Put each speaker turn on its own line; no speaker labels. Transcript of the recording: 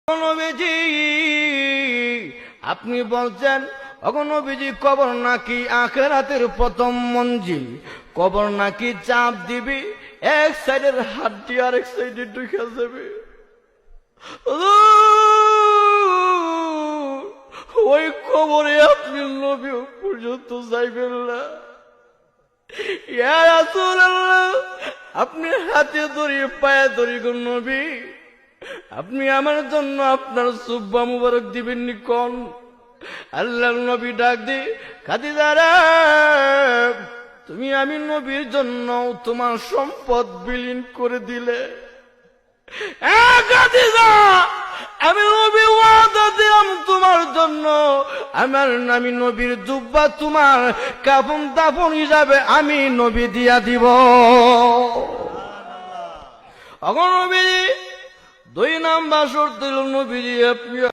নবীজি আপনি বলছেন ওগো নবীজি কবর নাকি আখিরাতের প্রথম মঞ্জিল, কবর নাকি চাপ দিবি এক সাইডের হাড্ডি আরেক সাইডে ঢুকে যাবে। ওই কবরে আপনি নবী পর্যন্ত যাইবেন না। ইয়া রাসূলুল্লাহ আপনি হাতে ধরি পায়ে ধরি গো নবী, আপনি আমার জন্য আপনার সুব্বা মুবারক দিবেননি কোন? আল্লাহর নবী ডাক দি খাদিজা রে, তুমি আমি নবীর জন্য তোমার সম্পদ বিলীন করে দিলে। খাদিজা আমি নবী ওয়াদা দিলাম তোমার জন্য আমি নবীর জুব্বা তোমার কাফন দাফন হিসাবে আমি নবী দিয়া দিব। নবী 2 নাম্বার শর্ত দিল নবীজি আপনি